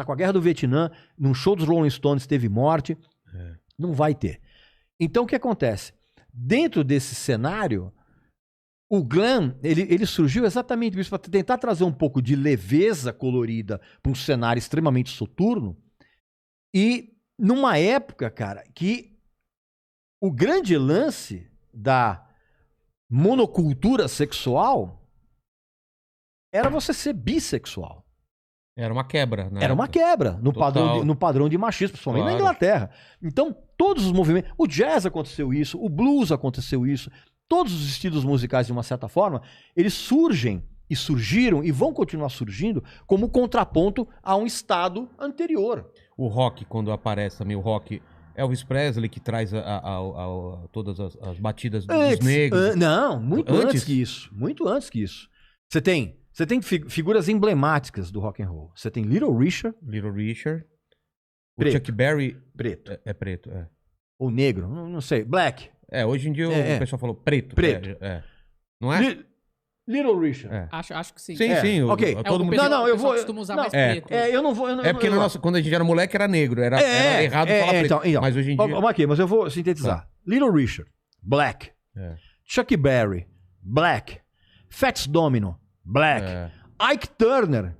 tá com a Guerra do Vietnã, num show dos Rolling Stones teve morte. Não vai ter. Então o que acontece? Dentro desse cenário, o glam, ele surgiu exatamente isso, para tentar trazer um pouco de leveza colorida para um cenário extremamente soturno. E numa época, cara, que o grande lance da monocultura sexual era você ser bissexual. Era uma quebra, né? Era uma quebra no padrão de machismo, principalmente na Inglaterra. Então, todos os movimentos... O jazz aconteceu isso, o blues aconteceu isso, todos os estilos musicais, de uma certa forma, eles surgem e surgiram e vão continuar surgindo como contraponto a um estado anterior. O rock, quando aparece também, o rock... Elvis Presley que traz todas as batidas dos negros. Não, muito antes que isso. Muito antes que isso. Você tem figuras emblemáticas do rock and roll. Você tem Little Richard. O Chuck Berry... Preto. É preto, é. Ou negro, não sei. Black. Hoje em dia o pessoal falou preto. Preto. Não é? Little Richard. Acho que sim. Sim. Ok. Todo mundo... Eu vou... costuma usar mais preto. Eu não vou... porque quando a gente era moleque era negro. Era errado falar preto. Então, mas hoje em dia... Mas eu vou sintetizar. Little Richard. Black. Chuck Berry. Black. Fats Domino. Black. Ike Turner,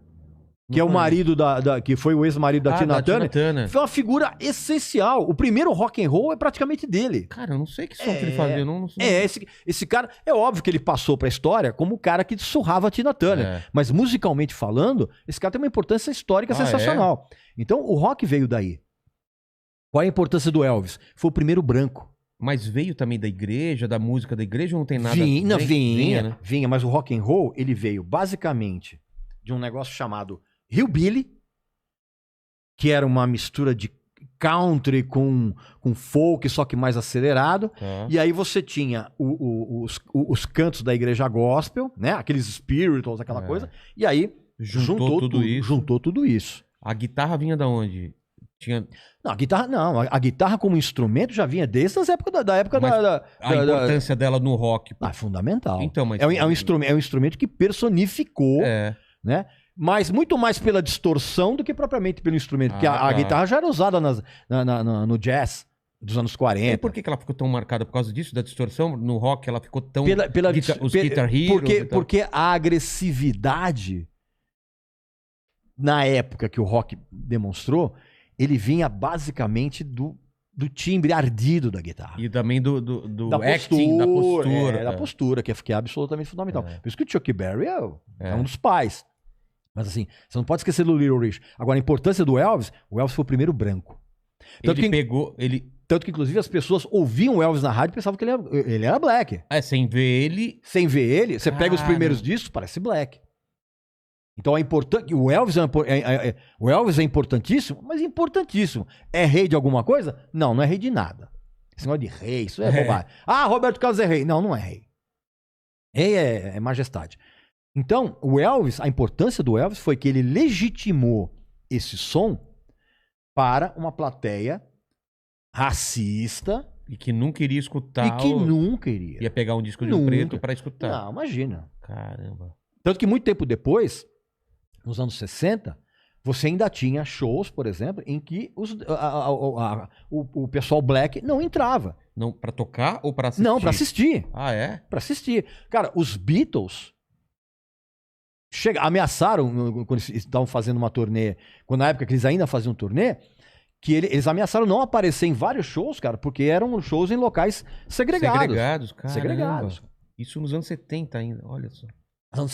que é o marido que foi o ex-marido da Tina Turner, foi uma figura essencial. O primeiro rock and roll é praticamente dele. Cara, eu não sei que som que ele fazia. Esse cara, é óbvio que ele passou pra história como o cara que surrava a Tina Turner. Mas musicalmente falando, esse cara tem uma importância histórica sensacional. Então o rock veio daí. Qual é a importância do Elvis? Foi o primeiro branco. Mas veio também da igreja, da música da igreja, ou não tem nada? Vinha, mas o rock and roll, ele veio basicamente de um negócio chamado Hillbilly, que era uma mistura de country com folk, só que mais acelerado. E aí você tinha os cantos da igreja gospel, né? Aqueles spirituals, aquela coisa. E aí juntou tudo isso. A guitarra vinha da onde? Não, a guitarra como instrumento já vinha desde as épocas da época a importância dela no rock. É fundamental. Então, mas... é um instrumento que personificou, né? Mas muito mais pela distorção do que propriamente pelo instrumento. Porque a guitarra já era usada no jazz dos anos 40. E por que ela ficou tão marcada? Por causa disso, da distorção? No rock ela ficou tão... Os Guitar Heroes... Porque a agressividade, na época que o rock demonstrou, ele vinha basicamente do timbre ardido da guitarra. E também do acting, da postura. Da postura, que é absolutamente fundamental. Por isso que o Chuck Berry é um dos pais. Mas assim, você não pode esquecer do Little Richard. Agora, a importância do Elvis, o Elvis foi o primeiro branco. Tanto que, inclusive, as pessoas ouviam o Elvis na rádio e pensavam que ele era black. Sem ver ele... Sem ver ele, você pega os primeiros discos, parece black. Então o Elvis é importantíssimo, mas importantíssimo. É rei de alguma coisa? Não é rei de nada. Esse negócio de rei, isso é bobagem. Roberto Carlos é rei. Não é rei. Rei é majestade. Então, a importância do Elvis foi que ele legitimou esse som para uma plateia racista. E que nunca iria escutar. E que nunca iria. Ia pegar um disco de um preto para escutar. Não, imagina. Caramba. Tanto que muito tempo depois, nos anos 60, você ainda tinha shows, por exemplo, em que o pessoal black não entrava. Não, pra tocar ou pra assistir? Não, pra assistir. É? Pra assistir. Cara, os Beatles ameaçaram, quando eles estavam fazendo uma turnê, na época que eles ainda faziam turnê, que eles ameaçaram não aparecer em vários shows, cara, porque eram shows em locais segregados. Segregados. Isso nos anos 70 ainda, olha só. Anos